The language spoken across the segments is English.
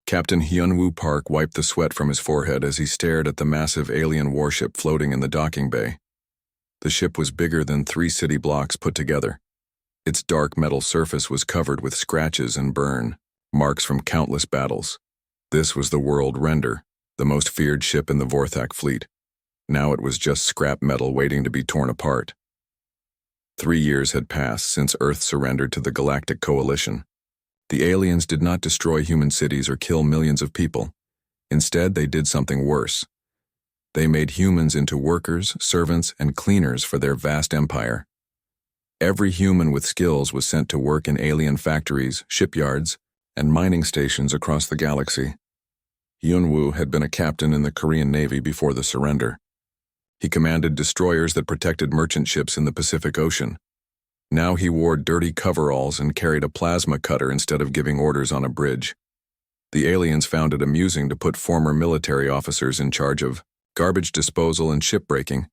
Captain Hyunwoo Park wiped the sweat from his forehead as he stared at the massive alien warship floating in the docking bay. The ship was bigger than 3 city blocks put together. Its dark metal surface was covered with scratches and burn, marks from countless battles. This was the World Render, the most feared ship in the Vorthak fleet. Now it was just scrap metal waiting to be torn apart. 3 years had passed since Earth surrendered to the Galactic Coalition. The aliens did not destroy human cities or kill millions of people. Instead, they did something worse. They made humans into workers, servants, and cleaners for their vast empire. Every human with skills was sent to work in alien factories, shipyards, and mining stations across the galaxy. Hyunwoo had been a captain in the Korean Navy before the surrender. He commanded destroyers that protected merchant ships in the Pacific Ocean. Now he wore dirty coveralls and carried a plasma cutter instead of giving orders on a bridge. The aliens found it amusing to put former military officers in charge of garbage disposal and shipbreaking.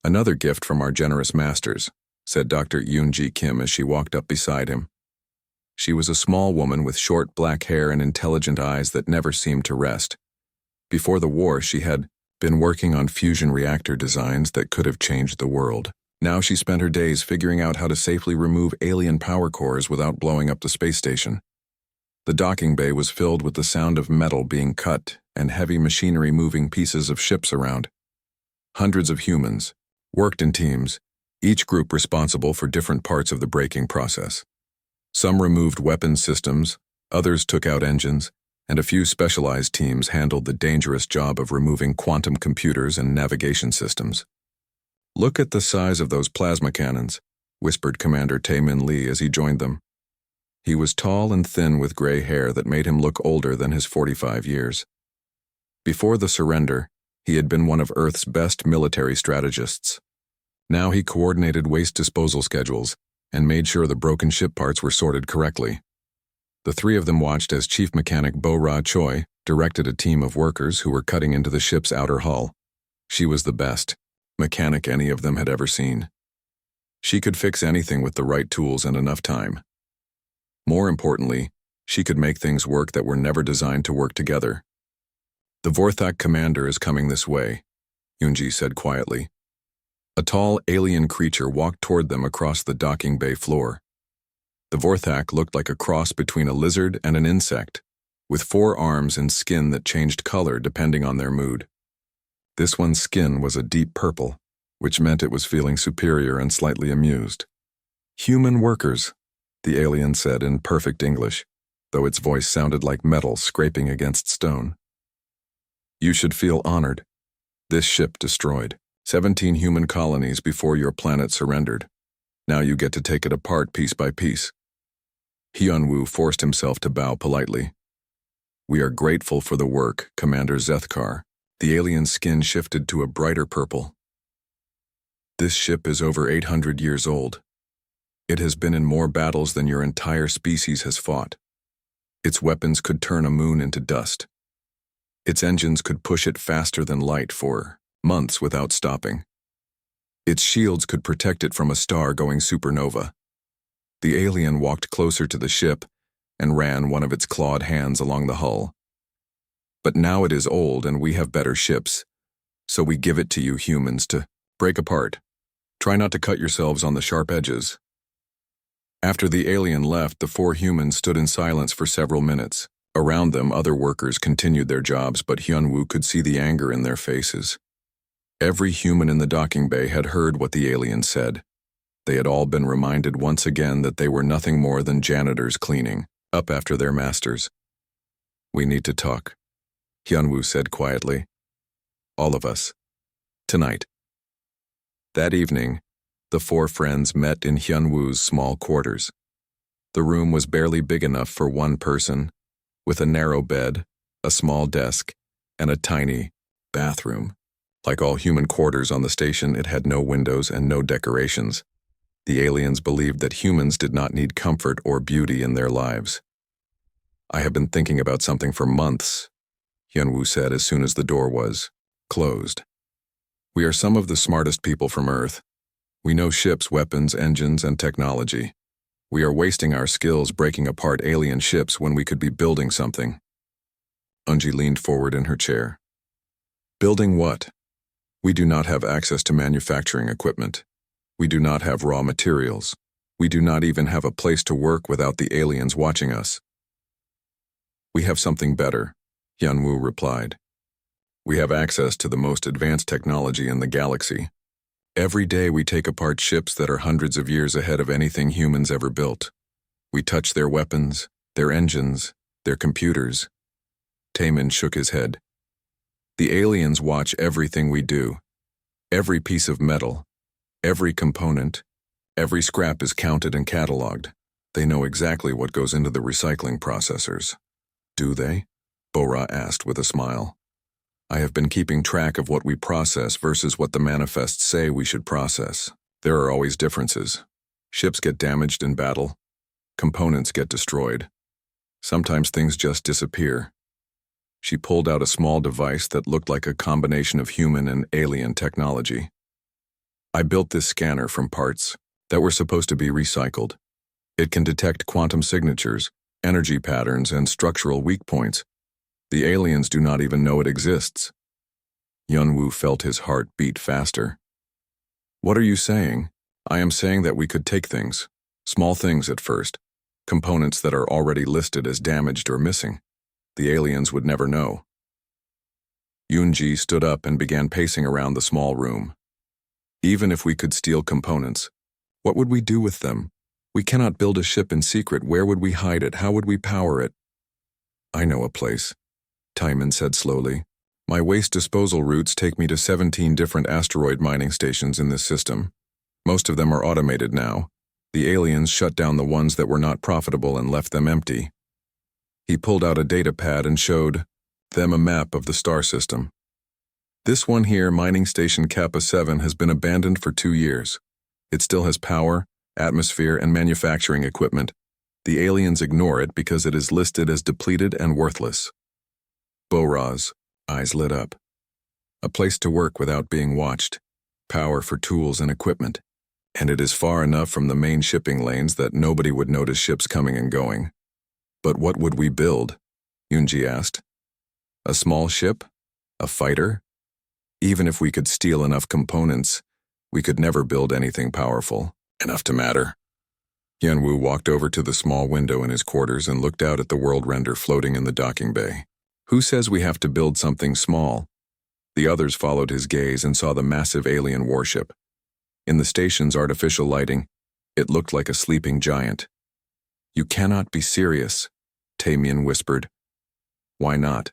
"Another gift from our generous masters," said Dr. Yoon-ji Kim as she walked up beside him. She was a small woman with short black hair and intelligent eyes that never seemed to rest. Before the war, she had been working on fusion reactor designs that could have changed the world. Now she spent her days figuring out how to safely remove alien power cores without blowing up the space station. The docking bay was filled with the sound of metal being cut and heavy machinery moving pieces of ships around. Hundreds of humans worked in teams, each group responsible for different parts of the breaking process. Some removed weapons systems, others took out engines, and a few specialized teams handled the dangerous job of removing quantum computers and navigation systems. "Look at the size of those plasma cannons," whispered Commander Tae-min Lee as he joined them. He was tall and thin with gray hair that made him look older than his 45 years. Before the surrender, he had been one of Earth's best military strategists. Now he coordinated waste disposal schedules and made sure the broken ship parts were sorted correctly. The 3 of them watched as Chief Mechanic Bo-ra Choi directed a team of workers who were cutting into the ship's outer hull. She was the best mechanic any of them had ever seen. She could fix anything with the right tools and enough time. More importantly, she could make things work that were never designed to work together. "The Vorthak commander is coming this way," Yoon-ji said quietly. A tall alien creature walked toward them across the docking bay floor. The Vorthak looked like a cross between a lizard and an insect, with 4 arms and skin that changed color depending on their mood. This one's skin was a deep purple, which meant it was feeling superior and slightly amused. "Human workers," the alien said in perfect English, though its voice sounded like metal scraping against stone. "You should feel honored. This ship destroyed 17 human colonies before your planet surrendered. Now you get to take it apart piece by piece." Hyunwoo forced himself to bow politely. "We are grateful for the work, Commander Zethkar." The alien's skin shifted to a brighter purple. "This ship is over 800 years old. It has been in more battles than your entire species has fought. Its weapons could turn a moon into dust. Its engines could push it faster than light for months without stopping. Its shields could protect it from a star going supernova." The alien walked closer to the ship and ran one of its clawed hands along the hull. "But now it is old and we have better ships, so we give it to you humans to break apart. Try not to cut yourselves on the sharp edges." After the alien left, the 4 humans stood in silence for several minutes. Around them, other workers continued their jobs, but Hyunwoo could see the anger in their faces. Every human in the docking bay had heard what the alien said. They had all been reminded once again that they were nothing more than janitors cleaning up after their masters. "We need to talk," Hyunwoo said quietly. "All of us. Tonight." That evening, the 4 friends met in Hyunwoo's small quarters. The room was barely big enough for one person, with a narrow bed, a small desk, and a tiny bathroom. Like all human quarters on the station, it had no windows and no decorations. The aliens believed that humans did not need comfort or beauty in their lives. "I have been thinking about something for months," Hyunwoo said as soon as the door was closed. "We are some of the smartest people from Earth. We know ships, weapons, engines, and technology. We are wasting our skills breaking apart alien ships when we could be building something." Unji leaned forward in her chair. Building what? We do not have access to manufacturing equipment. We do not have raw materials. We do not even have a place to work without the aliens watching us. We have something better, Hyunwoo replied. We have access to the most advanced technology in the galaxy. Every day we take apart ships that are hundreds of years ahead of anything humans ever built. We touch their weapons, their engines, their computers. Taemin shook his head. The aliens watch everything we do. Every piece of metal, every component, every scrap is counted and cataloged. They know exactly what goes into the recycling processors. Do they? Bora asked with a smile. I have been keeping track of what we process versus what the manifests say we should process. There are always differences. Ships get damaged in battle. Components get destroyed. Sometimes things just disappear. She pulled out a small device that looked like a combination of human and alien technology. I built this scanner from parts that were supposed to be recycled. It can detect quantum signatures, energy patterns, and structural weak points. The aliens do not even know it exists. Hyunwoo felt his heart beat faster. What are you saying? I am saying that we could take things, small things at first, components that are already listed as damaged or missing. The aliens would never know. Yoonji stood up and began pacing around the small room. Even if we could steal components, what would we do with them? We cannot build a ship in secret. Where would we hide it? How would we power it? I know a place, Taemin said slowly. My waste disposal routes take me to 17 different asteroid mining stations in this system. Most of them are automated now. The aliens shut down the ones that were not profitable and left them empty. He pulled out a data pad and showed them a map of the star system. This one here, mining station Kappa 7, has been abandoned for 2 years. It still has power, atmosphere, and manufacturing equipment. The aliens ignore it because it is listed as depleted and worthless. Bora's eyes lit up. A place to work without being watched. Power for tools and equipment. And it is far enough from the main shipping lanes that nobody would notice ships coming and going. But what would we build? Yoonji asked. A small ship? A fighter? Even if we could steal enough components, we could never build anything powerful enough to matter. Hyunwoo walked over to the small window in his quarters and looked out at the world render floating in the docking bay. Who says we have to build something small? The others followed his gaze and saw the massive alien warship. In the station's artificial lighting, it looked like a sleeping giant. You cannot be serious, Taemin whispered. Why not?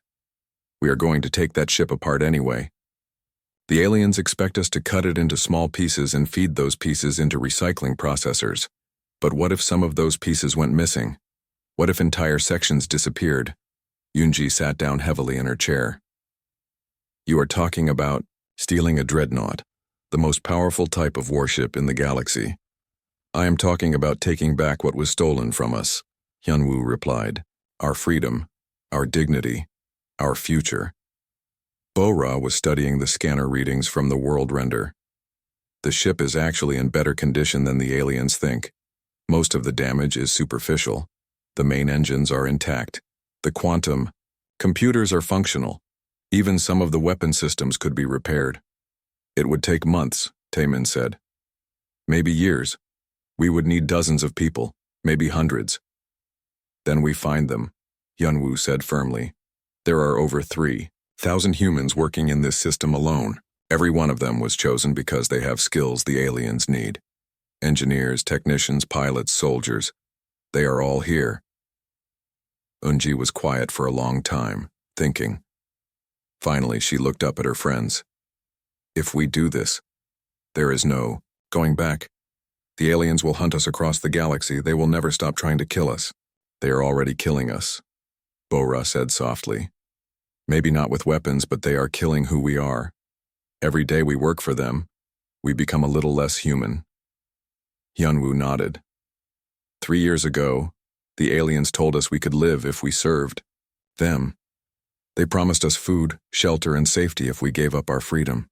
We are going to take that ship apart anyway. The aliens expect us to cut it into small pieces and feed those pieces into recycling processors. But what if some of those pieces went missing? What if entire sections disappeared? Yoonji sat down heavily in her chair. You are talking about stealing a dreadnought, the most powerful type of warship in the galaxy. I am talking about taking back what was stolen from us, Hyunwoo replied. Our freedom, our dignity, our future. Bora was studying the scanner readings from the world render. The ship is actually in better condition than the aliens think. Most of the damage is superficial. The main engines are intact. The quantum computers are functional. Even some of the weapon systems could be repaired. It would take months, Taemin said. Maybe years. We would need dozens of people, maybe hundreds. Then we find them, Hyunwoo said firmly. There are over 3,000 humans working in this system alone. Every one of them was chosen because they have skills the aliens need. Engineers, technicians, pilots, soldiers. They are all here. Unji was quiet for a long time, thinking. Finally, she looked up at her friends. If we do this, there is no going back. The aliens will hunt us across the galaxy. They will never stop trying to kill us. They are already killing us, Bora said softly. Maybe not with weapons, but they are killing who we are. Every day we work for them, we become a little less human. Hyunwoo nodded. 3 years ago, the aliens told us we could live if we served them. They promised us food, shelter, and safety if we gave up our freedom.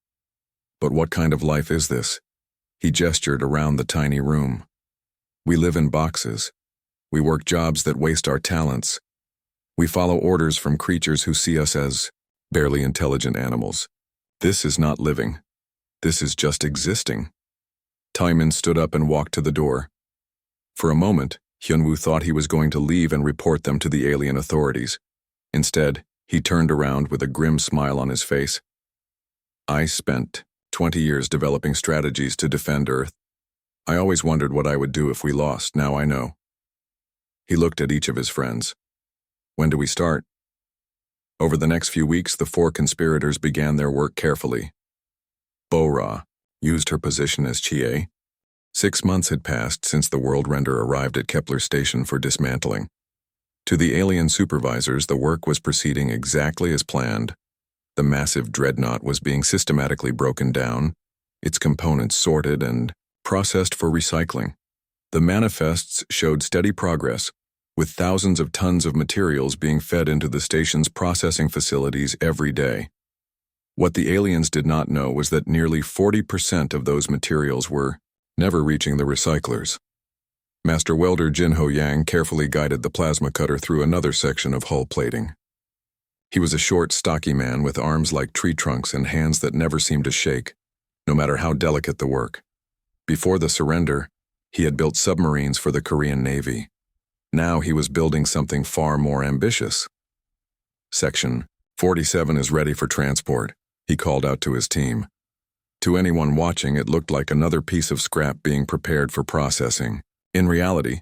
But what kind of life is this? He gestured around the tiny room. We live in boxes. We work jobs that waste our talents. We follow orders from creatures who see us as barely intelligent animals. This is not living. This is just existing. Taimin stood up and walked to the door. For a moment, Hyunwoo thought he was going to leave and report them to the alien authorities. Instead, he turned around with a grim smile on his face. I spent 20 years developing strategies to defend Earth. I always wondered what I would do if we lost, now I know. He looked at each of his friends. When do we start? Over the next few weeks, the 4 conspirators began their work carefully. Bo-Ra used her position as Chie. 6 months had passed since the World Render arrived at Kepler Station for dismantling. To the alien supervisors, the work was proceeding exactly as planned. The massive dreadnought was being systematically broken down, its components sorted and processed for recycling. The manifests showed steady progress, with thousands of tons of materials being fed into the station's processing facilities every day. What the aliens did not know was that nearly 40% of those materials were never reaching the recyclers. Master welder Jin Ho Yang carefully guided the plasma cutter through another section of hull plating. He was a short, stocky man with arms like tree trunks and hands that never seemed to shake, no matter how delicate the work. Before the surrender, he had built submarines for the Korean Navy. Now he was building something far more ambitious. Section 47 is ready for transport, he called out to his team. To anyone watching, it looked like another piece of scrap being prepared for processing. In reality,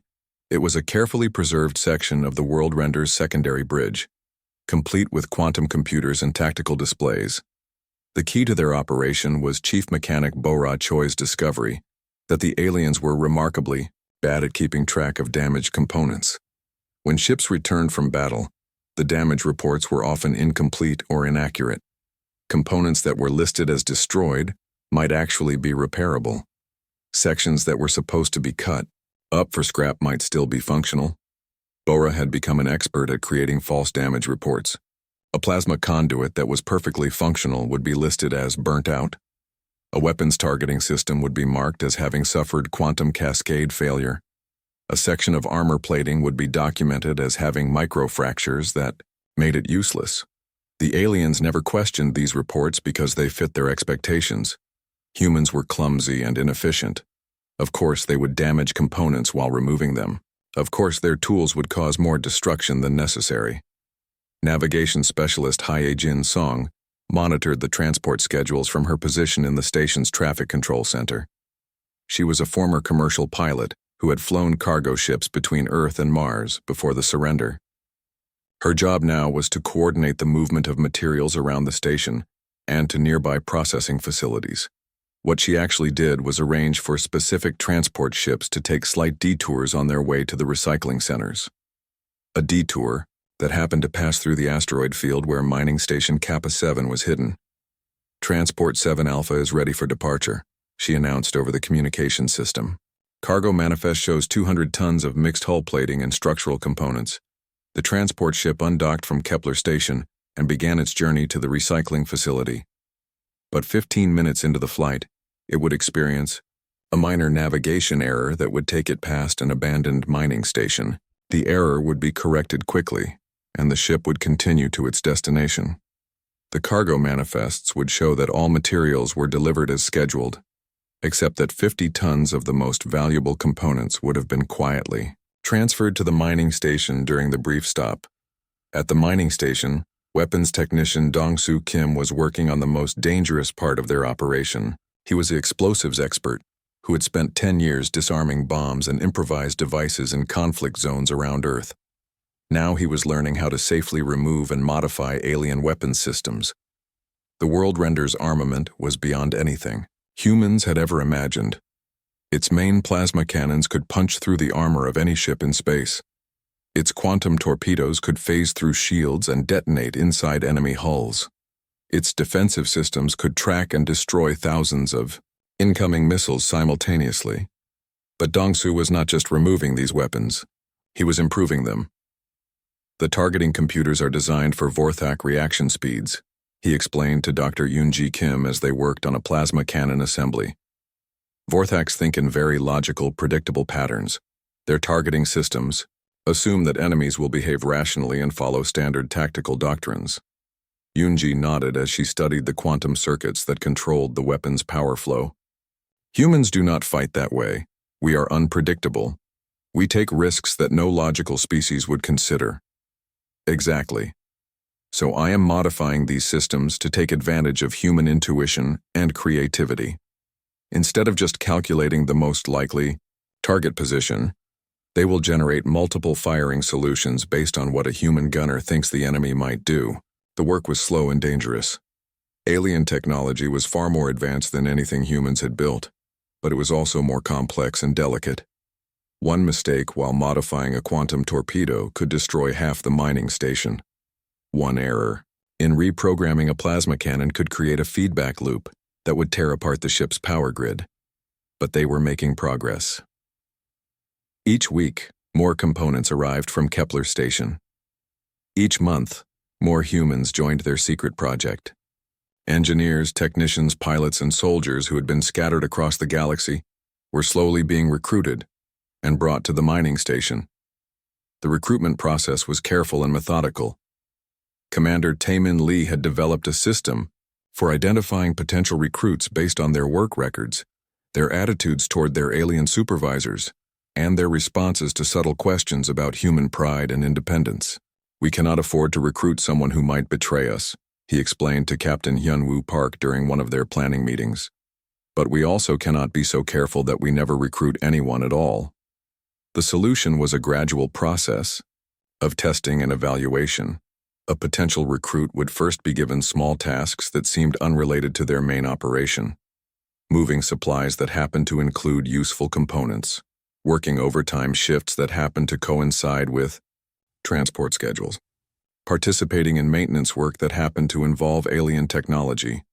it was a carefully preserved section of the World Render's secondary bridge, complete with quantum computers and tactical displays. The key to their operation was Chief Mechanic Bo-Ra Choi's discovery that the aliens were remarkably bad at keeping track of damaged components. When ships returned from battle, the damage reports were often incomplete or inaccurate. Components that were listed as destroyed might actually be repairable. Sections that were supposed to be cut up for scrap might still be functional. Bo-Ra had become an expert at creating false damage reports. A plasma conduit that was perfectly functional would be listed as burnt out. A weapons targeting system would be marked as having suffered quantum cascade failure. A section of armor plating would be documented as having microfractures that made it useless. The aliens never questioned these reports because they fit their expectations. Humans were clumsy and inefficient. Of course, they would damage components while removing them. Of course, their tools would cause more destruction than necessary. Navigation specialist Hye-Jin Song monitored the transport schedules from her position in the station's traffic control center. She was a former commercial pilot who had flown cargo ships between Earth and Mars before the surrender. Her job now was to coordinate the movement of materials around the station and to nearby processing facilities. What she actually did was arrange for specific transport ships to take slight detours on their way to the recycling centers. A detour that happened to pass through the asteroid field where mining station Kappa 7 was hidden. Transport 7 Alpha is ready for departure, she announced over the communication system. Cargo manifest shows 200 tons of mixed hull plating and structural components. The transport ship undocked from Kepler Station and began its journey to the recycling facility. But 15 minutes into the flight, it would experience a minor navigation error that would take it past an abandoned mining station. The error would be corrected quickly, and the ship would continue to its destination. The cargo manifests would show that all materials were delivered as scheduled, except that 50 tons of the most valuable components would have been quietly transferred to the mining station during the brief stop. At the mining station, weapons technician Dong-Soo Kim was working on the most dangerous part of their operation. He was the explosives expert who had spent 10 years disarming bombs and improvised devices in conflict zones around Earth. Now he was learning how to safely remove and modify alien weapons systems. The World Render's armament was beyond anything humans had ever imagined. Its main plasma cannons could punch through the armor of any ship in space. Its quantum torpedoes could phase through shields and detonate inside enemy hulls. Its defensive systems could track and destroy thousands of incoming missiles simultaneously. But Dong-Soo was not just removing these weapons, he was improving them. The targeting computers are designed for Vorthak reaction speeds, he explained to Dr. Yoon-Ji Kim as they worked on a plasma cannon assembly. Vorthaks think in very logical, predictable patterns. Their targeting systems, Assume that enemies will behave rationally and follow standard tactical doctrines. Yoonji nodded as she studied the quantum circuits that controlled the weapon's power flow. Humans do not fight that way. We are unpredictable. We take risks that no logical species would consider. Exactly. So I am modifying these systems to take advantage of human intuition and creativity. Instead of just calculating the most likely target position, they will generate multiple firing solutions based on what a human gunner thinks the enemy might do. The work was slow and dangerous. Alien technology was far more advanced than anything humans had built, but it was also more complex and delicate. One mistake while modifying a quantum torpedo could destroy half the mining station. One error in reprogramming a plasma cannon could create a feedback loop that would tear apart the ship's power grid. But they were making progress. Each week, more components arrived from Kepler Station. Each month, more humans joined their secret project. Engineers, technicians, pilots, and soldiers who had been scattered across the galaxy were slowly being recruited and brought to the mining station. The recruitment process was careful and methodical. Commander Taemin Lee had developed a system for identifying potential recruits based on their work records, their attitudes toward their alien supervisors, and their responses to subtle questions about human pride and independence. We cannot afford to recruit someone who might betray us, he explained to Captain Hyunwoo Park during one of their planning meetings. But we also cannot be so careful that we never recruit anyone at all. The solution was a gradual process of testing and evaluation. A potential recruit would first be given small tasks that seemed unrelated to their main operation. Moving supplies that happened to include useful components. Working overtime shifts that happened to coincide with transport schedules. Participating in maintenance work that happened to involve alien technology.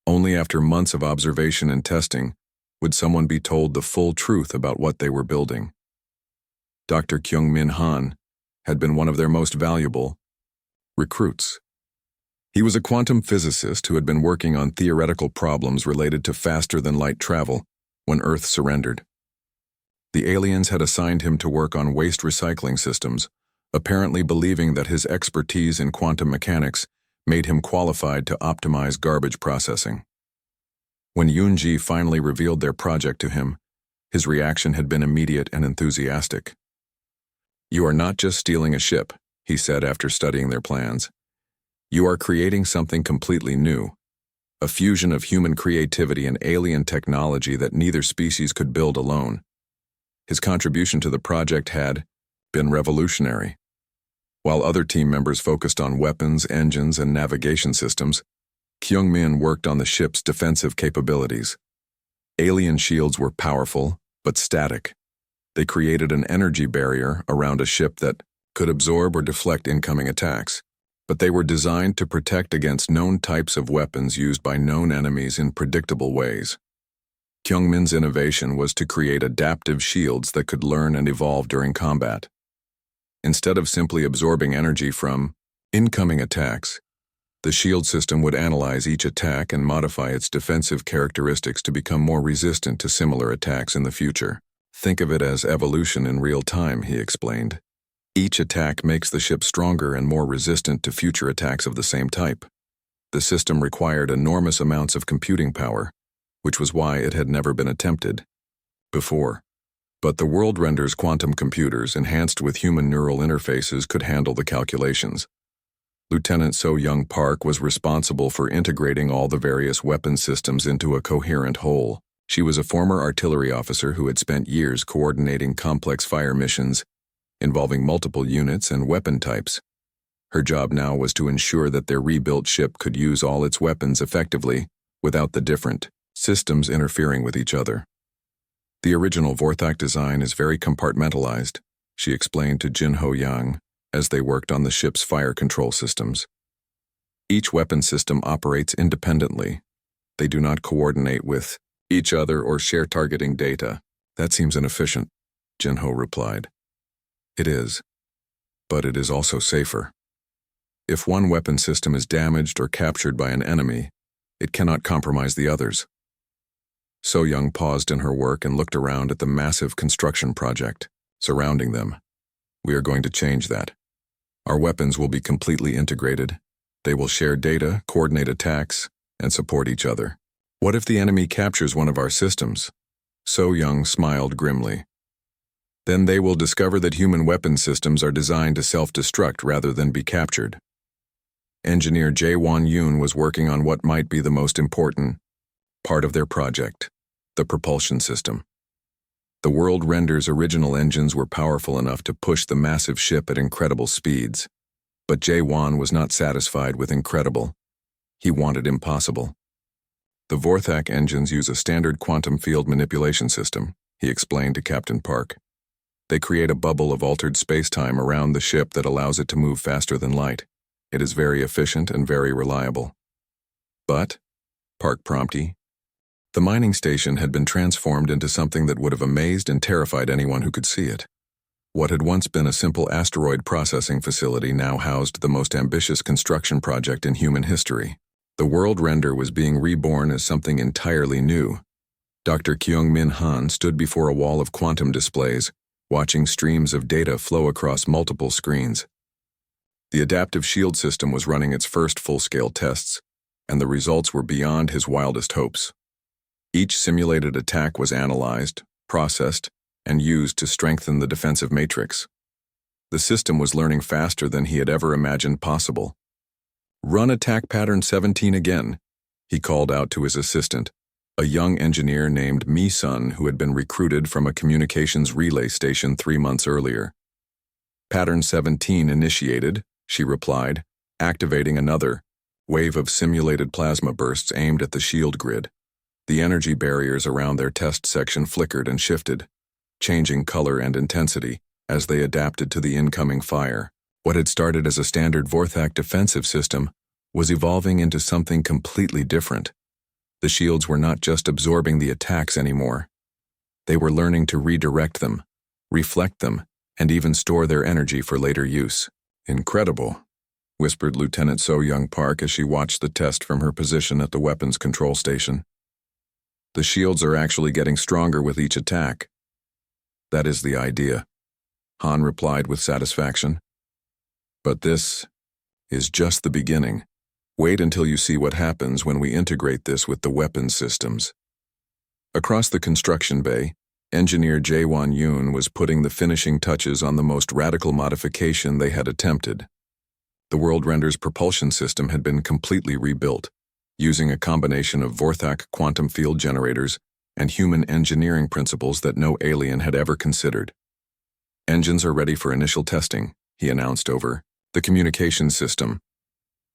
Only after months of observation and testing would someone be told the full truth about what they were building. Dr. Kyung-Min Han had been one of their most valuable recruits. He was a quantum physicist who had been working on theoretical problems related to faster-than-light travel when Earth surrendered. The aliens had assigned him to work on waste recycling systems, apparently believing that his expertise in quantum mechanics made him qualified to optimize garbage processing. When Yoonji finally revealed their project to him, his reaction had been immediate and enthusiastic. "You are not just stealing a ship," he said after studying their plans. "You are creating something completely new, a fusion of human creativity and alien technology that neither species could build alone." His contribution to the project had been revolutionary. While other team members focused on weapons, engines, and navigation systems, Kyung-Min worked on the ship's defensive capabilities. Alien shields were powerful, but static. They created an energy barrier around a ship that could absorb or deflect incoming attacks, but they were designed to protect against known types of weapons used by known enemies in predictable ways. Kyung-Min's innovation was to create adaptive shields that could learn and evolve during combat. Instead of simply absorbing energy from incoming attacks, the shield system would analyze each attack and modify its defensive characteristics to become more resistant to similar attacks in the future. "Think of it as evolution in real time," he explained. Each attack makes the ship stronger and more resistant to future attacks of the same type. The system required enormous amounts of computing power, which was why it had never been attempted before. But the World Render's quantum computers, enhanced with human neural interfaces, could handle the calculations. Lieutenant So-Young Park was responsible for integrating all the various weapon systems into a coherent whole. She was a former artillery officer who had spent years coordinating complex fire missions involving multiple units and weapon types. Her job now was to ensure that their rebuilt ship could use all its weapons effectively without the different systems interfering with each other. "The original Vorthak design is very compartmentalized," she explained to Jin Ho Yang as they worked on the ship's fire control systems. "Each weapon system operates independently. They do not coordinate with each other or share targeting data." "That seems inefficient," Jin Ho replied. "It is, but it is also safer. If one weapon system is damaged or captured by an enemy, it cannot compromise the others." So-Young paused in her work and looked around at the massive construction project surrounding them. We are going to change that. Our weapons will be completely integrated. They will share data, coordinate attacks, and support each other. What if the enemy captures one of our systems? So Young smiled grimly. Then they will discover that human weapon systems are designed to self-destruct rather than be captured. Engineer Jae-won Yoon was working on what might be the most important part of their project, the propulsion system. The World Render's original engines were powerful enough to push the massive ship at incredible speeds, but Jae-won was not satisfied with incredible. He wanted impossible. The Vorthak engines use a standard quantum field manipulation system, he explained to Captain Park. They create a bubble of altered space-time around the ship that allows it to move faster than light. It is very efficient and very reliable. But, Park prompted, the mining station had been transformed into something that would have amazed and terrified anyone who could see it. What had once been a simple asteroid processing facility now housed the most ambitious construction project in human history. The World Render was being reborn as something entirely new. Dr. Kyung-min Han stood before a wall of quantum displays, watching streams of data flow across multiple screens. The adaptive shield system was running its first full-scale tests, and the results were beyond his wildest hopes. Each simulated attack was analyzed, processed, and used to strengthen the defensive matrix. The system was learning faster than he had ever imagined possible. "Run attack pattern 17 again," he called out to his assistant, a young engineer named Mi-sun who had been recruited from a communications relay station 3 months earlier. "Pattern 17 initiated," she replied, activating another wave of simulated plasma bursts aimed at the shield grid. The energy barriers around their test section flickered and shifted, changing color and intensity as they adapted to the incoming fire. What had started as a standard Vorthak defensive system was evolving into something completely different. The shields were not just absorbing the attacks anymore. They were learning to redirect them, reflect them, and even store their energy for later use. "Incredible," whispered Lieutenant So-Young Park as she watched the test from her position at the weapons control station. "The shields are actually getting stronger with each attack." "That is the idea," Han replied with satisfaction. "But this is just the beginning. Wait until you see what happens when we integrate this with the weapons systems." Across the construction bay, engineer Jae-won Yoon was putting the finishing touches on the most radical modification they had attempted. The World Render's propulsion system had been completely rebuilt, using a combination of Vorthak quantum field generators and human engineering principles that no alien had ever considered. "Engines are ready for initial testing," he announced over the communications system.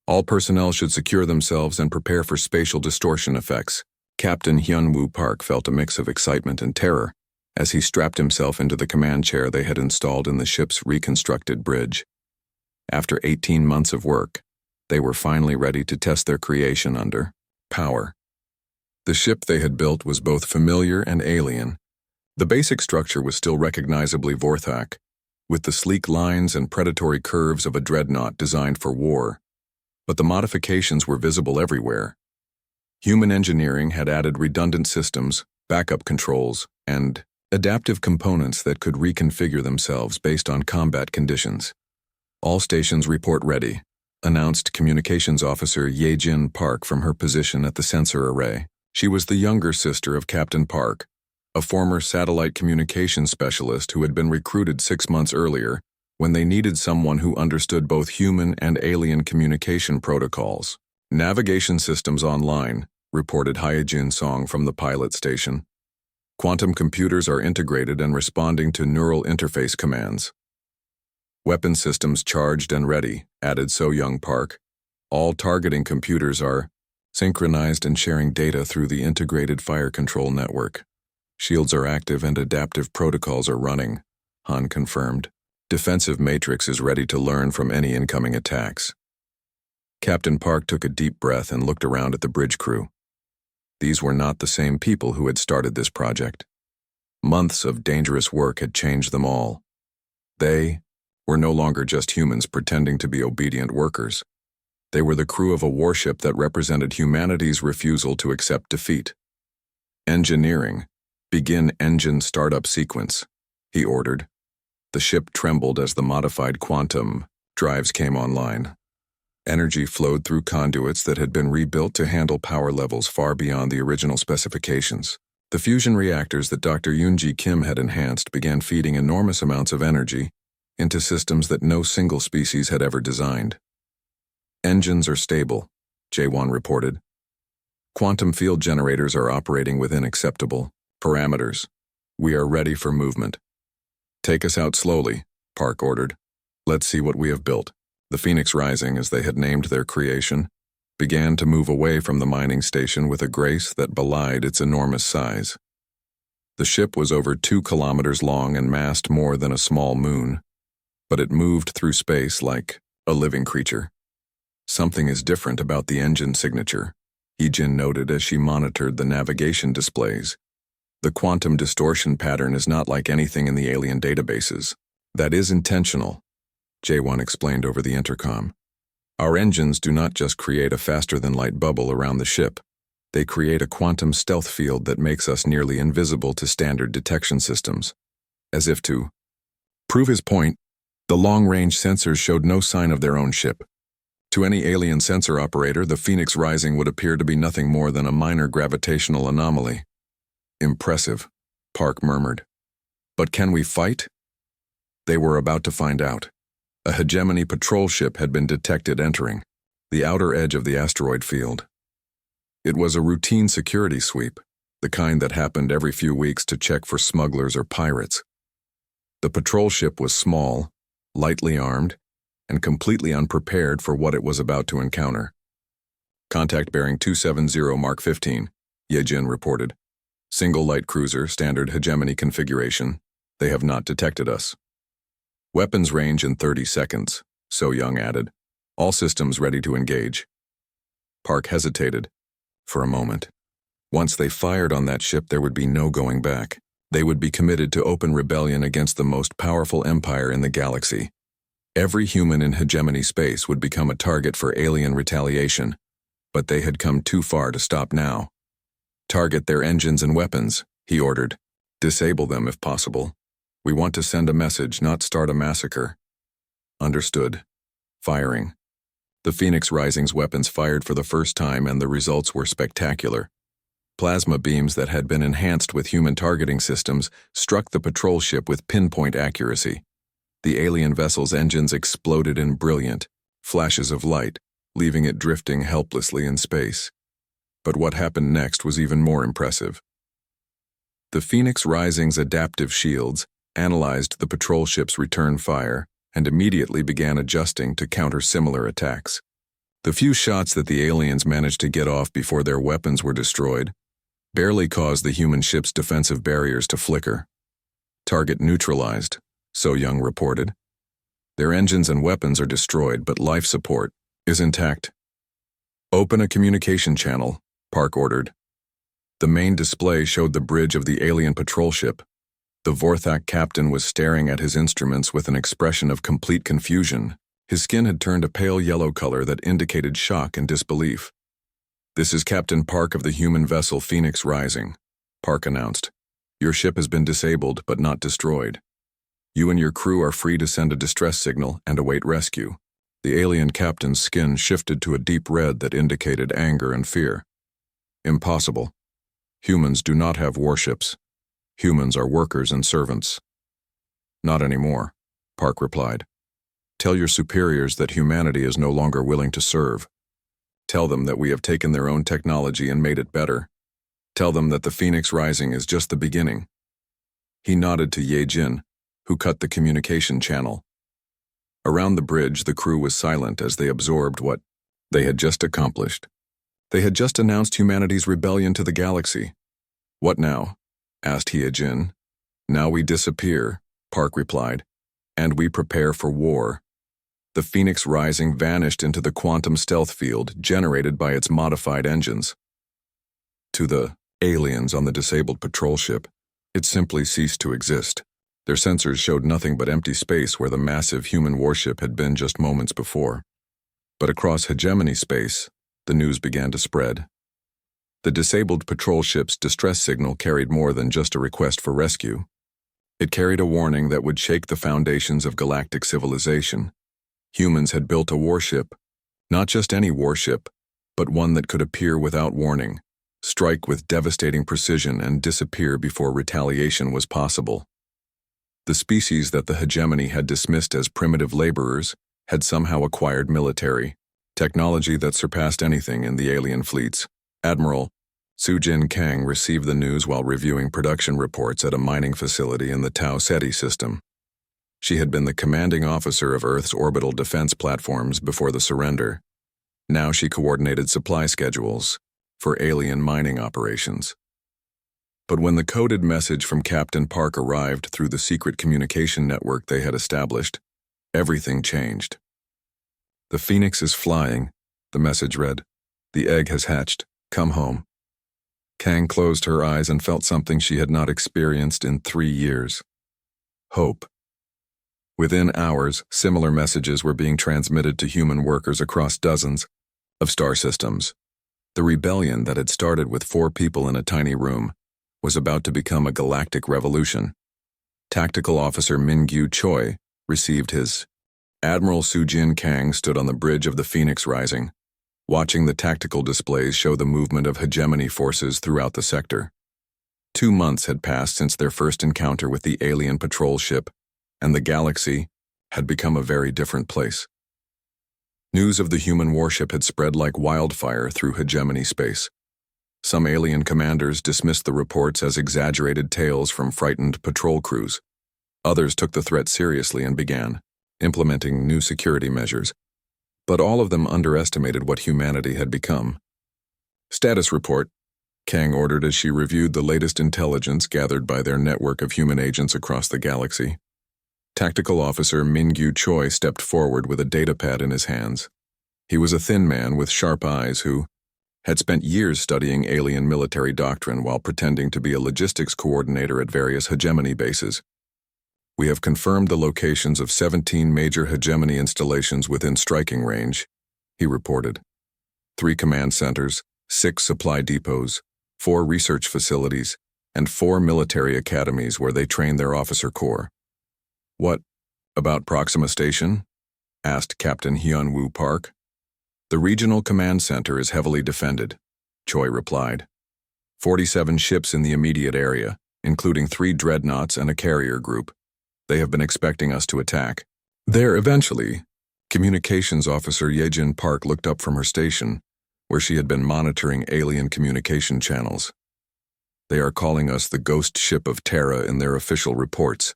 "All personnel should secure themselves and prepare for spatial distortion effects." Captain Hyun-woo Park felt a mix of excitement and terror as he strapped himself into the command chair they had installed in the ship's reconstructed bridge. After 18 months of work, they were finally ready to test their creation under power. The ship they had built was both familiar and alien. The basic structure was still recognizably Vorthak, with the sleek lines and predatory curves of a dreadnought designed for war. But the modifications were visible everywhere. Human engineering had added redundant systems, backup controls, and adaptive components that could reconfigure themselves based on combat conditions. "All stations report ready," announced Communications Officer Ye-jin Park from her position at the sensor array. She was the younger sister of Captain Park, a former satellite communications specialist who had been recruited 6 months earlier when they needed someone who understood both human and alien communication protocols. "Navigation systems online," reported Hyejin Song from the pilot station. "Quantum computers are integrated and responding to neural interface commands." "Weapon systems charged and ready," added So-Young Park. "All targeting computers are synchronized and sharing data through the integrated fire control network. Shields are active and adaptive protocols are running," Han confirmed. "Defensive matrix is ready to learn from any incoming attacks." Captain Park took a deep breath and looked around at the bridge crew. These were not the same people who had started this project. Months of dangerous work had changed them all. They were no longer just humans pretending to be obedient workers. They were the crew of a warship that represented humanity's refusal to accept defeat. "Engineering, begin engine startup sequence," he ordered. The ship trembled as the modified quantum drives came online. Energy flowed through conduits that had been rebuilt to handle power levels far beyond the original specifications. The fusion reactors that Dr. Yoonji Kim had enhanced began feeding enormous amounts of energy into systems that no single species had ever designed. Engines are stable, Jaewon reported. Quantum field generators are operating within acceptable parameters. We are ready for movement. Take us out slowly, Park ordered. Let's see what we have built. The Phoenix Rising, as they had named their creation, began to move away from the mining station with a grace that belied its enormous size. The ship was over 2 kilometers long and massed more than a small moon, but it moved through space like a living creature. Something is different about the engine signature, Heejin noted as she monitored the navigation displays. The quantum distortion pattern is not like anything in the alien databases. That is intentional, Jaewon explained over the intercom. Our engines do not just create a faster-than-light bubble around the ship. They create a quantum stealth field that makes us nearly invisible to standard detection systems. As if to prove his point, the long-range sensors showed no sign of their own ship. To any alien sensor operator, the Phoenix Rising would appear to be nothing more than a minor gravitational anomaly. Impressive, Park murmured. But can we fight? They were about to find out. A hegemony patrol ship had been detected entering the outer edge of the asteroid field. It was a routine security sweep, the kind that happened every few weeks to check for smugglers or pirates. The patrol ship was small, lightly armed, and completely unprepared for what it was about to encounter. Contact bearing 270 Mark 15, Yejin reported. Single light cruiser, standard hegemony configuration. They have not detected us. Weapons range in 30 seconds, So Young added. All systems ready to engage. Park hesitated for a moment. Once they fired on that ship, there would be no going back. They would be committed to open rebellion against the most powerful empire in the galaxy. Every human in hegemony space would become a target for alien retaliation, but they had come too far to stop now. Target their engines and weapons, he ordered. Disable them if possible. We want to send a message, not start a massacre. Understood. Firing. The Phoenix Rising's weapons fired for the first time, and the results were spectacular. Plasma beams that had been enhanced with human targeting systems struck the patrol ship with pinpoint accuracy. The alien vessel's engines exploded in brilliant flashes of light, leaving it drifting helplessly in space. But what happened next was even more impressive. The Phoenix Rising's adaptive shields analyzed the patrol ship's return fire and immediately began adjusting to counter similar attacks. The few shots that the aliens managed to get off before their weapons were destroyed barely caused the human ship's defensive barriers to flicker. Target neutralized, So Young reported. Their engines and weapons are destroyed, but life support is intact. Open a communication channel, Park ordered. The main display showed the bridge of the alien patrol ship. The Vorthak captain was staring at his instruments with an expression of complete confusion. His skin had turned a pale yellow color that indicated shock and disbelief. This is Captain Park of the human vessel Phoenix Rising, Park announced. Your ship has been disabled but not destroyed. You and your crew are free to send a distress signal and await rescue. The alien captain's skin shifted to a deep red that indicated anger and fear. Impossible. Humans do not have warships. Humans are workers and servants. Not anymore, Park replied. Tell your superiors that humanity is no longer willing to serve. Tell them that we have taken their own technology and made it better. Tell them that the Phoenix Rising is just the beginning. He nodded to Ye Jin, who cut the communication channel. Around the bridge, the crew was silent as they absorbed what they had just accomplished. They had just announced humanity's rebellion to the galaxy. What now? Asked Hyejin. Now we disappear, Park replied, and we prepare for war. The Phoenix Rising vanished into the quantum stealth field generated by its modified engines. To the aliens on the disabled patrol ship, it simply ceased to exist. Their sensors showed nothing but empty space where the massive human warship had been just moments before. But across hegemony space, the news began to spread. The disabled patrol ship's distress signal carried more than just a request for rescue. It carried a warning that would shake the foundations of galactic civilization. Humans had built a warship, not just any warship, but one that could appear without warning, strike with devastating precision and disappear before retaliation was possible. The species that the hegemony had dismissed as primitive laborers had somehow acquired military technology that surpassed anything in the alien fleets. Admiral Sujin Kang received the news while reviewing production reports at a mining facility in the Tau Ceti system. She had been the commanding officer of Earth's orbital defense platforms before the surrender. Now she coordinated supply schedules for alien mining operations. But when the coded message from Captain Park arrived through the secret communication network they had established, everything changed. "The Phoenix is flying," the message read. "The egg has hatched. Come home." Kang closed her eyes and felt something she had not experienced in 3 years. Hope. Within hours, similar messages were being transmitted to human workers across dozens of star systems. The rebellion that had started with 4 people in a tiny room was about to become a galactic revolution. Tactical Officer Mingyu Choi received his. Admiral Sujin Kang stood on the bridge of the Phoenix Rising, watching the tactical displays show the movement of hegemony forces throughout the sector. 2 months had passed since their first encounter with the alien patrol ship, and the galaxy had become a very different place. News of the human warship had spread like wildfire through hegemony space. Some alien commanders dismissed the reports as exaggerated tales from frightened patrol crews. Others took the threat seriously and began implementing new security measures. But all of them underestimated what humanity had become. "Status report," Kang ordered as she reviewed the latest intelligence gathered by their network of human agents across the galaxy. Tactical Officer Mingyu Choi stepped forward with a datapad in his hands. He was a thin man with sharp eyes who had spent years studying alien military doctrine while pretending to be a logistics coordinator at various hegemony bases. "We have confirmed the locations of 17 major hegemony installations within striking range," he reported. 3 command centers, 6 supply depots, 4 research facilities, and 4 military academies where they train their officer corps. "What about Proxima Station?" asked Captain Hyun-woo Park. "The regional command center is heavily defended," Choi replied. 47 ships in the immediate area, including 3 dreadnoughts and a carrier group. They have been expecting us to attack. There eventually, Communications Officer Yejin Park looked up from her station, where she had been monitoring alien communication channels. "They are calling us the Ghost Ship of Terra in their official reports.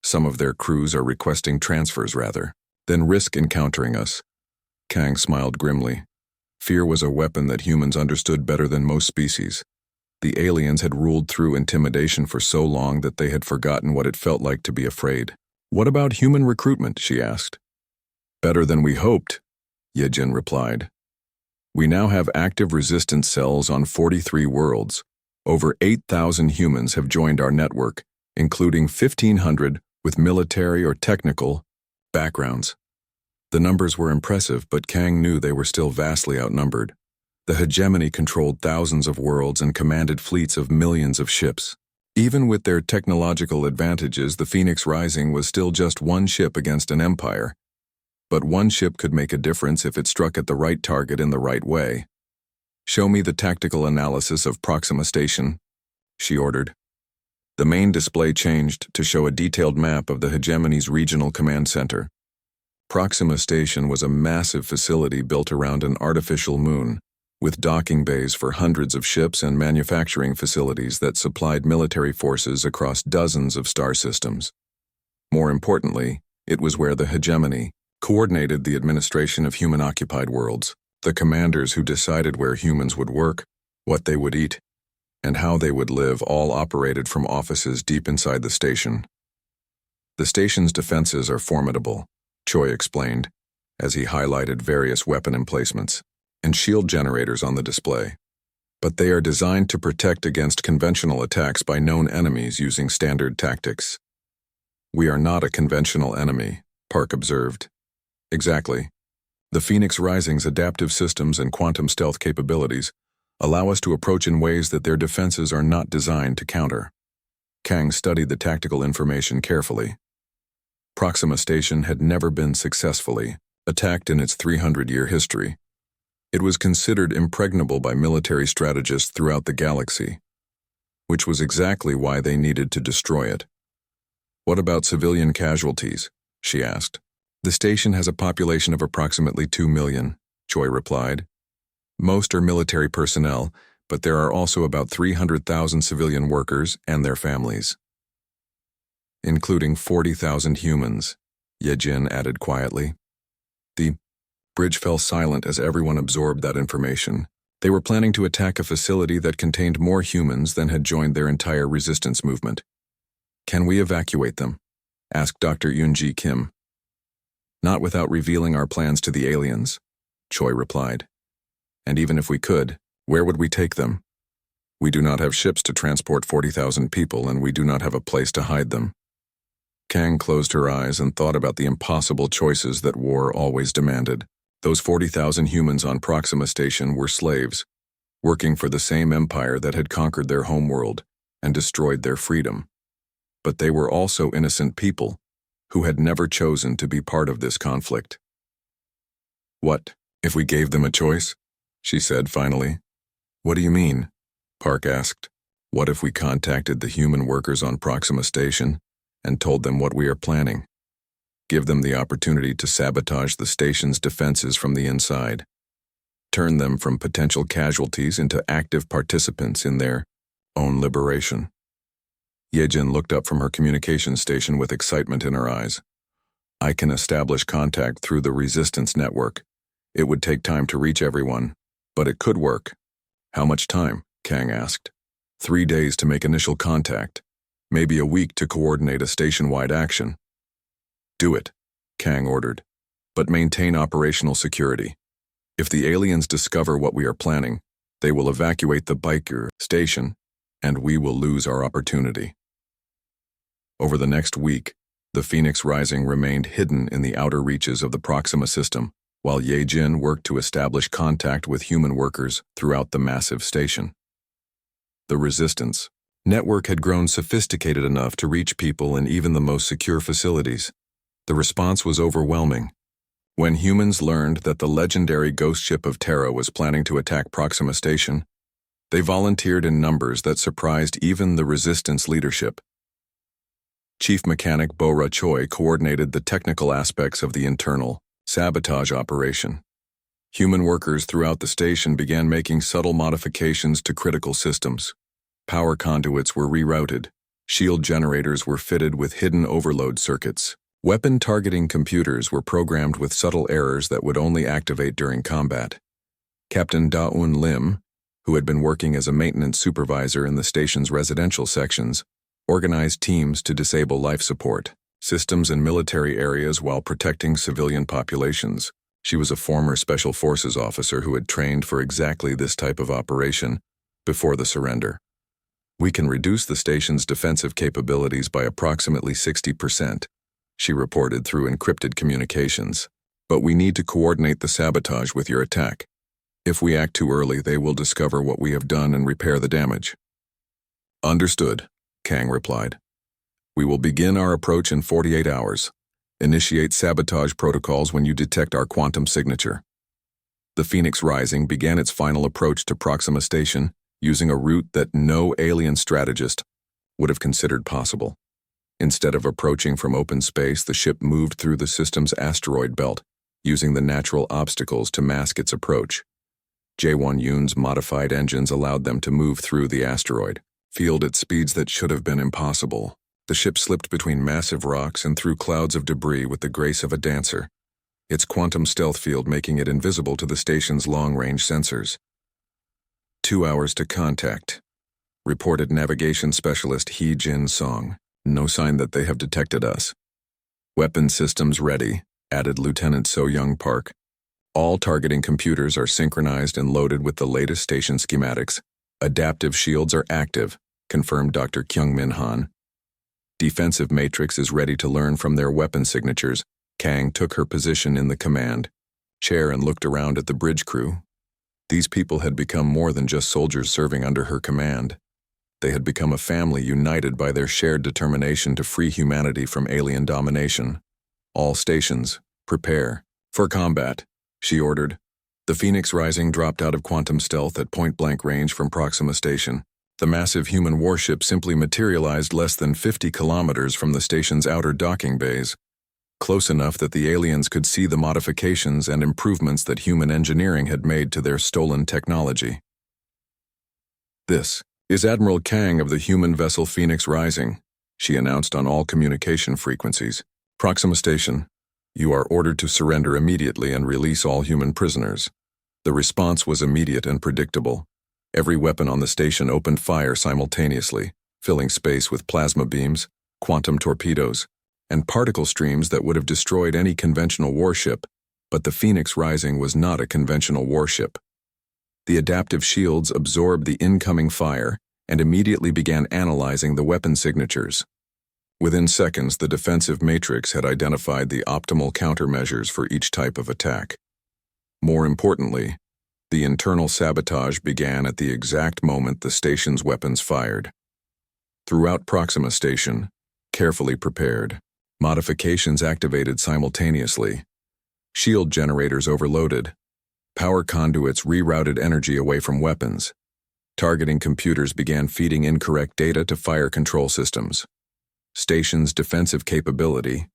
Some of their crews are requesting transfers than risk encountering us." Kang smiled grimly. Fear was a weapon that humans understood better than most species. The aliens had ruled through intimidation for so long that they had forgotten what it felt like to be afraid. "What about human recruitment?" she asked. "Better than we hoped," Yejin replied. "We now have active resistance cells on 43 worlds. Over 8,000 humans have joined our network, including 1,500 with military or technical backgrounds." The numbers were impressive, but Kang knew they were still vastly outnumbered. The hegemony controlled thousands of worlds and commanded fleets of millions of ships. Even with their technological advantages, the Phoenix Rising was still just one ship against an empire. But one ship could make a difference if it struck at the right target in the right way. "Show me the tactical analysis of Proxima Station," she ordered. The main display changed to show a detailed map of the hegemony's regional command center. Proxima Station was a massive facility built around an artificial moon, with docking bays for hundreds of ships and manufacturing facilities that supplied military forces across dozens of star systems. More importantly, it was where the hegemony coordinated the administration of human-occupied worlds. The commanders who decided where humans would work, what they would eat, and how they would live all operated from offices deep inside the station. "The station's defenses are formidable," Choi explained, as he highlighted various weapon emplacements and shield generators on the display. "But they are designed to protect against conventional attacks by known enemies using standard tactics." "We are not a conventional enemy," Park observed. "Exactly. The Phoenix Rising's adaptive systems and quantum stealth capabilities allow us to approach in ways that their defenses are not designed to counter." Kang studied the tactical information carefully. Proxima Station had never been successfully attacked in its 300-year history. It was considered impregnable by military strategists throughout the galaxy, which was exactly why they needed to destroy it. "What about civilian casualties?" she asked. "The station has a population of approximately 2 million, Choi replied. "Most are military personnel, but there are also about 300,000 civilian workers and their families, including 40,000 humans," Yejin added quietly. The bridge fell silent as everyone absorbed that information. They were planning to attack a facility that contained more humans than had joined their entire resistance movement. "Can we evacuate them?" asked Dr. Yoonji Kim. "Not without revealing our plans to the aliens," Choi replied. "And even if we could, where would we take them? We do not have ships to transport 40,000 people, and we do not have a place to hide them." Kang closed her eyes and thought about the impossible choices that war always demanded. Those 40,000 humans on Proxima Station were slaves, working for the same empire that had conquered their homeworld and destroyed their freedom. But they were also innocent people who had never chosen to be part of this conflict. "What if we gave them a choice?" she said finally. "What do you mean?" Park asked. "What if we contacted the human workers on Proxima Station and told them what we are planning? Give them the opportunity to sabotage the station's defenses from the inside. Turn them from potential casualties into active participants in their own liberation." Yejin looked up from her communication station with excitement in her eyes. "I can establish contact through the resistance network. It would take time to reach everyone, but it could work." "How much time?" Kang asked. 3 days to make initial contact. Maybe a week to coordinate a station-wide action." "Do it," Kang ordered, "but maintain operational security. If the aliens discover what we are planning, they will evacuate the Biker station, and we will lose our opportunity." Over the next week, the Phoenix Rising remained hidden in the outer reaches of the Proxima system, while Yejin worked to establish contact with human workers throughout the massive station. The Resistance network had grown sophisticated enough to reach people in even the most secure facilities. The response was overwhelming. When humans learned that the legendary ghost ship of Terra was planning to attack Proxima Station, they volunteered in numbers that surprised even the Resistance leadership. Chief Mechanic Bora Choi coordinated the technical aspects of the internal sabotage operation. Human workers throughout the station began making subtle modifications to critical systems. Power conduits were rerouted. Shield generators were fitted with hidden overload circuits. Weapon targeting computers were programmed with subtle errors that would only activate during combat. Captain Da-un Lim, who had been working as a maintenance supervisor in the station's residential sections, organized teams to disable life support systems in military areas while protecting civilian populations. She was a former Special Forces officer who had trained for exactly this type of operation before the surrender. "We can reduce the station's defensive capabilities by approximately 60%, she reported through encrypted communications. "But we need to coordinate the sabotage with your attack. If we act too early, they will discover what we have done and repair the damage." "Understood," Kang replied. "We will begin our approach in 48 hours. Initiate sabotage protocols when you detect our quantum signature." The Phoenix Rising began its final approach to Proxima Station using a route that no alien strategist would have considered possible. Instead of approaching from open space, the ship moved through the system's asteroid belt, using the natural obstacles to mask its approach. Jae-won Yoon's modified engines allowed them to move through the asteroid field at speeds that should have been impossible. The ship slipped between massive rocks and through clouds of debris with the grace of a dancer, its quantum stealth field making it invisible to the station's long-range sensors. 2 hours to contact, reported navigation specialist Hee Jin Song. "No sign that they have detected us." "Weapon systems ready," added Lieutenant So-young Park. "All targeting computers are synchronized and loaded with the latest station schematics. Adaptive shields are active," confirmed Dr. Kyung-min Han. "Defensive matrix is ready to learn from their weapon signatures." Kang took her position in the command chair and looked around at the bridge crew. These people had become more than just soldiers serving under her command. They had become a family united by their shared determination to free humanity from alien domination. "All stations, prepare for combat," she ordered. The Phoenix Rising dropped out of quantum stealth at point-blank range from Proxima Station. The massive human warship simply materialized less than 50 kilometers from the station's outer docking bays, close enough that the aliens could see the modifications and improvements that human engineering had made to their stolen technology. "This is Admiral Kang of the human vessel Phoenix Rising," she announced on all communication frequencies. "Proxima Station, you are ordered to surrender immediately and release all human prisoners." The response was immediate and predictable. Every weapon on the station opened fire simultaneously, filling space with plasma beams, quantum torpedoes, and particle streams that would have destroyed any conventional warship, but the Phoenix Rising was not a conventional warship. The adaptive shields absorbed the incoming fire and immediately began analyzing the weapon signatures. Within seconds, the defensive matrix had identified the optimal countermeasures for each type of attack. More importantly, the internal sabotage began at the exact moment the station's weapons fired. Throughout Proxima Station, carefully prepared, modifications activated simultaneously. Shield generators overloaded. Power conduits rerouted energy away from weapons. Targeting computers began feeding incorrect data to fire control systems. Station's defensive capability.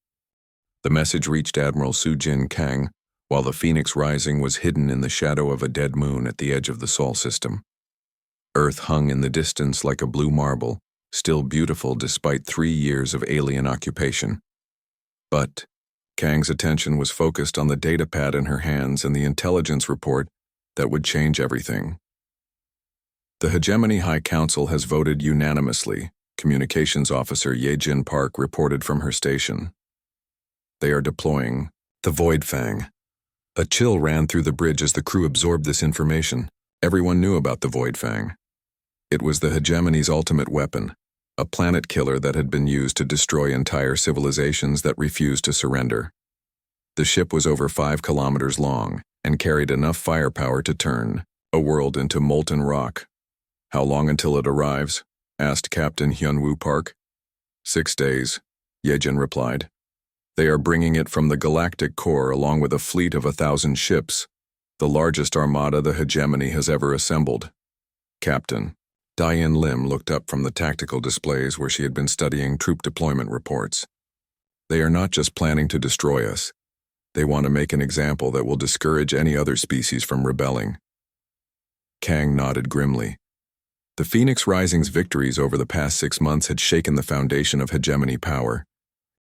The message reached Admiral Sujin Kang while the Phoenix Rising was hidden in the shadow of a dead moon at the edge of the Sol system. Earth hung in the distance like a blue marble, still beautiful despite 3 years of alien occupation. But Kang's attention was focused on the datapad in her hands and the intelligence report that would change everything. "The Hegemony High Council has voted unanimously," Communications Officer Yejin Park reported from her station. "They are deploying the Void Fang." A chill ran through the bridge as the crew absorbed this information. Everyone knew about the Void Fang. It was the Hegemony's ultimate weapon, a planet killer that had been used to destroy entire civilizations that refused to surrender. The ship was over 5 kilometers long and carried enough firepower to turn a world into molten rock. "How long until it arrives?" asked Captain Hyunwoo Park. 6 days, Yejin replied. "They are bringing it from the Galactic core along with a fleet of 1,000 ships, the largest armada the Hegemony has ever assembled." "Captain." Diane Lim looked up from the tactical displays where she had been studying troop deployment reports. "They are not just planning to destroy us. They want to make an example that will discourage any other species from rebelling." Kang nodded grimly. The Phoenix Rising's victories over the past 6 months had shaken the foundation of Hegemony power.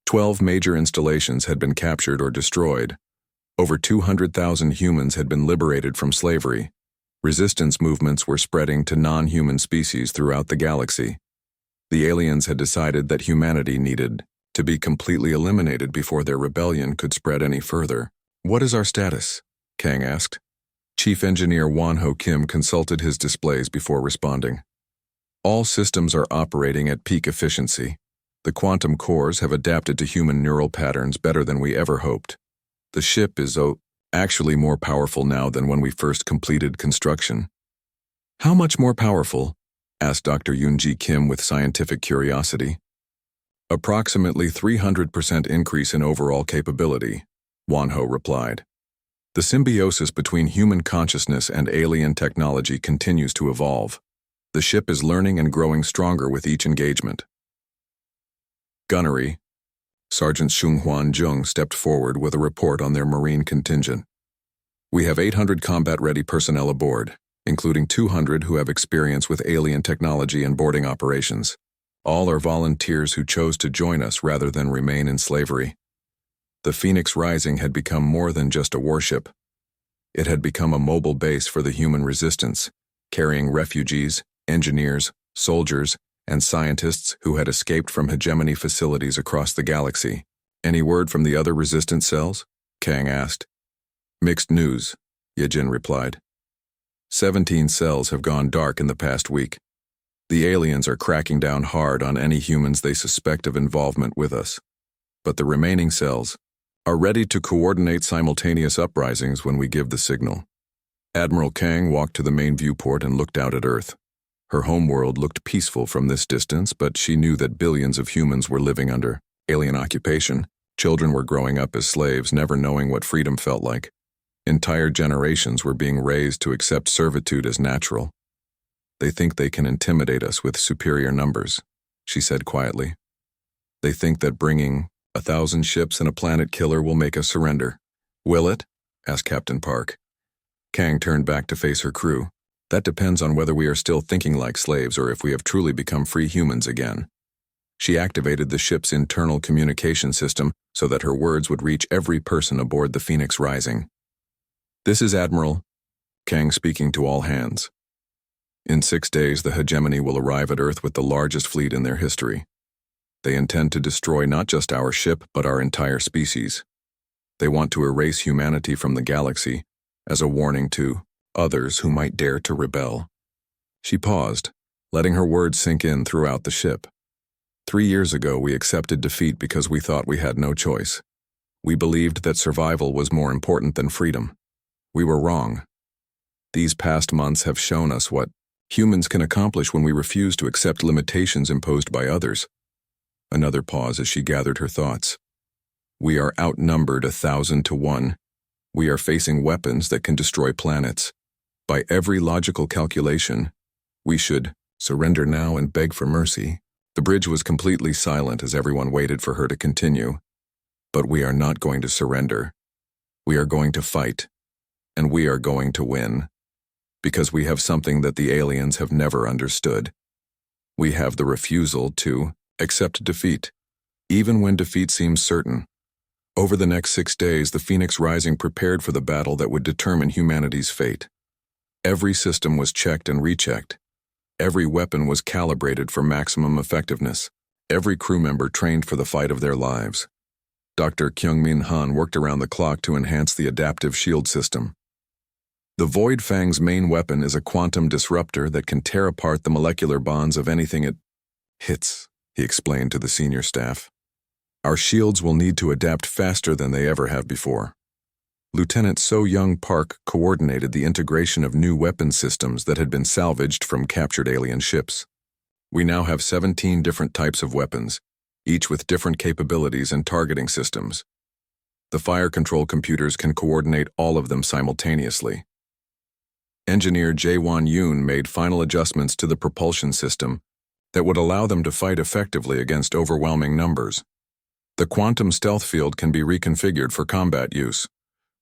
12 major installations had been captured or destroyed. Over 200,000 humans had been liberated from slavery. Resistance movements were spreading to non-human species throughout the galaxy. The aliens had decided that humanity needed to be completely eliminated before their rebellion could spread any further. "What is our status?" Kang asked. Chief Engineer Won-Ho Kim consulted his displays before responding. "All systems are operating at peak efficiency. The quantum cores have adapted to human neural patterns better than we ever hoped. The ship is actually more powerful now than when we first completed construction." "How much more powerful?" asked Dr. Yoonji Kim with scientific curiosity. "Approximately 300% increase in overall capability," Won-Ho replied. "The symbiosis between human consciousness and alien technology continues to evolve. The ship is learning and growing stronger with each engagement." Gunnery. Sergeant Xunghwan Jung stepped forward with a report on their Marine contingent. "We have 800 combat-ready personnel aboard, including 200 who have experience with alien technology and boarding operations. All are volunteers who chose to join us rather than remain in slavery." The Phoenix Rising had become more than just a warship. It had become a mobile base for the human resistance, carrying refugees, engineers, soldiers, and scientists who had escaped from Hegemony facilities across the galaxy. "Any word from the other resistance cells?" Kang asked. "Mixed news," Yejin replied. 17 cells have gone dark in the past week. The aliens are cracking down hard on any humans they suspect of involvement with us. But the remaining cells are ready to coordinate simultaneous uprisings when we give the signal." Admiral Kang walked to the main viewport and looked out at Earth. Her homeworld looked peaceful from this distance, but she knew that billions of humans were living under alien occupation. Children were growing up as slaves, never knowing what freedom felt like. Entire generations were being raised to accept servitude as natural. They think they can intimidate us with superior numbers, she said quietly. They think that bringing 1,000 ships and a planet killer will make us surrender. Will it? Asked Captain Park. Kang turned back to face her crew. That depends on whether we are still thinking like slaves or if we have truly become free humans again. She activated the ship's internal communication system so that her words would reach every person aboard the Phoenix Rising. This is Admiral Kang speaking to all hands. In 6 days, the hegemony will arrive at Earth with the largest fleet in their history. They intend to destroy not just our ship, but our entire species. They want to erase humanity from the galaxy as a warning to others who might dare to rebel. She paused, letting her words sink in throughout the ship. 3 years ago, we accepted defeat because we thought we had no choice. We believed that survival was more important than freedom. We were wrong. These past months have shown us what humans can accomplish when we refuse to accept limitations imposed by others. Another pause as she gathered her thoughts. We are outnumbered 1,000 to 1. We are facing weapons that can destroy planets. By every logical calculation, we should surrender now and beg for mercy. The bridge was completely silent as everyone waited for her to continue. But we are not going to surrender. We are going to fight. And we are going to win. Because we have something that the aliens have never understood. We have the refusal to accept defeat, even when defeat seems certain. Over the next 6 days, the Phoenix Rising prepared for the battle that would determine humanity's fate. Every system was checked and rechecked. Every weapon was calibrated for maximum effectiveness. Every crew member trained for the fight of their lives. Dr. Kyungmin Han worked around the clock to enhance the adaptive shield system. The Void Fang's main weapon is a quantum disruptor that can tear apart the molecular bonds of anything it hits, he explained to the senior staff. Our shields will need to adapt faster than they ever have before. Lieutenant So Young Park coordinated the integration of new weapon systems that had been salvaged from captured alien ships. We now have 17 different types of weapons, each with different capabilities and targeting systems. The fire control computers can coordinate all of them simultaneously. Engineer Jae-won Yoon made final adjustments to the propulsion system that would allow them to fight effectively against overwhelming numbers. The quantum stealth field can be reconfigured for combat use.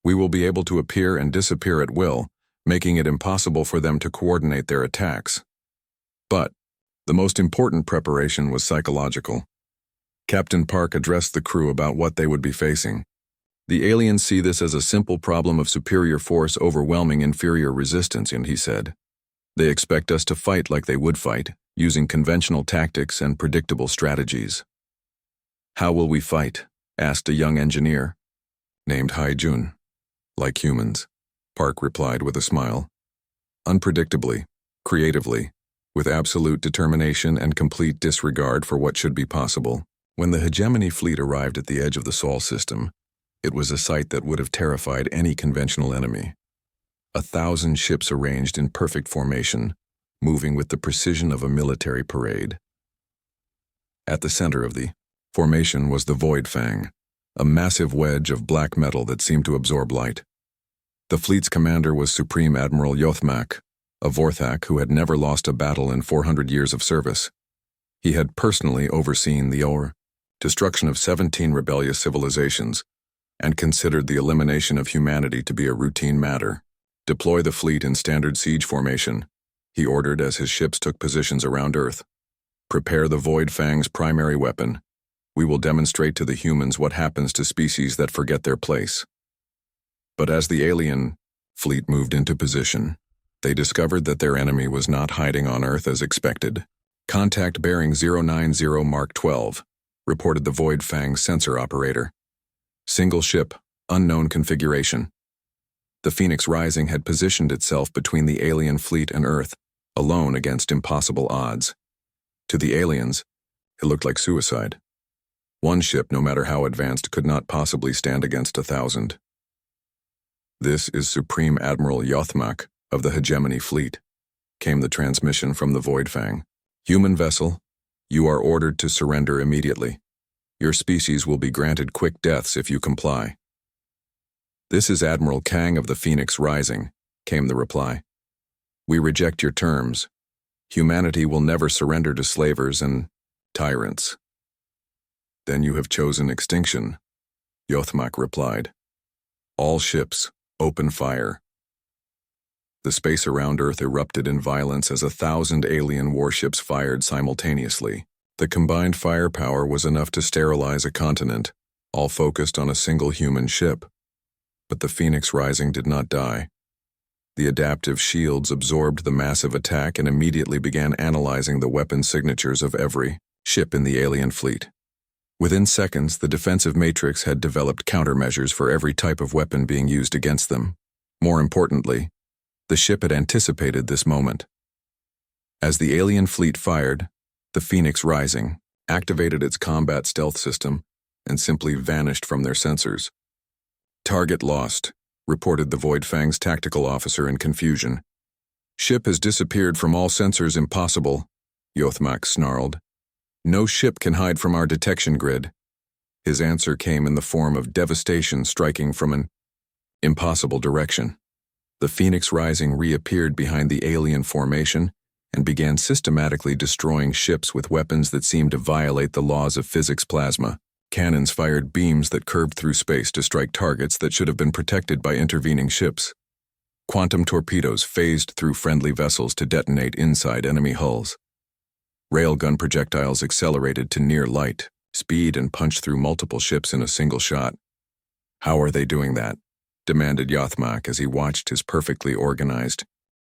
We will be able to appear and disappear at will, making it impossible for them to coordinate their attacks. But the most important preparation was psychological. Captain Park addressed the crew about what they would be facing. The aliens see this as a simple problem of superior force overwhelming inferior resistance, and he said, they expect us to fight like they would fight, using conventional tactics and predictable strategies. How will we fight? Asked a young engineer, named Hai-jun. Like humans, Park replied with a smile. Unpredictably, creatively, with absolute determination and complete disregard for what should be possible. When the hegemony fleet arrived at the edge of the Sol system, it was a sight that would have terrified any conventional enemy. 1,000 ships arranged in perfect formation, moving with the precision of a military parade. At the center of the formation was the Void Fang, a massive wedge of black metal that seemed to absorb light. The fleet's commander was Supreme Admiral Yothmak, a Vorthak who had never lost a battle in 400 years of service. He had personally overseen the destruction of 17 rebellious civilizations and considered the elimination of humanity to be a routine matter. Deploy the fleet in standard siege formation, he ordered as his ships took positions around Earth. Prepare the Void Fang's primary weapon. We will demonstrate to the humans what happens to species that forget their place. But as the alien fleet moved into position, they discovered that their enemy was not hiding on Earth as expected. Contact bearing 090 Mark 12, reported the Void Fang sensor operator. Single ship, unknown configuration. The Phoenix Rising had positioned itself between the alien fleet and Earth, alone against impossible odds. To the aliens, it looked like suicide. One ship, no matter how advanced, could not possibly stand against 1,000. This is Supreme Admiral Yothmak of the Hegemony Fleet, came the transmission from the Void Fang. Human vessel, you are ordered to surrender immediately. Your species will be granted quick deaths if you comply. This is Admiral Kang of the Phoenix Rising, came the reply. We reject your terms. Humanity will never surrender to slavers and tyrants. Then you have chosen extinction, Yothmak replied. All ships, open fire. The space around Earth erupted in violence as 1,000 alien warships fired simultaneously. The combined firepower was enough to sterilize a continent, all focused on a single human ship. But the Phoenix Rising did not die. The adaptive shields absorbed the massive attack and immediately began analyzing the weapon signatures of every ship in the alien fleet. Within seconds, the defensive matrix had developed countermeasures for every type of weapon being used against them. More importantly, the ship had anticipated this moment. As the alien fleet fired, the Phoenix Rising activated its combat stealth system and simply vanished from their sensors. Target lost, reported the Void Fang's tactical officer in confusion. Ship has disappeared from all sensors. Impossible, Yothmak snarled. No ship can hide from our detection grid. His answer came in the form of devastation striking from an impossible direction. The Phoenix Rising reappeared behind the alien formation and began systematically destroying ships with weapons that seemed to violate the laws of physics. Plasma cannons fired beams that curved through space to strike targets that should have been protected by intervening ships. Quantum torpedoes phased through friendly vessels to detonate inside enemy hulls. Railgun projectiles accelerated to near light speed and punched through multiple ships in a single shot. How are they doing that? Demanded Yothmak as he watched his perfectly organized,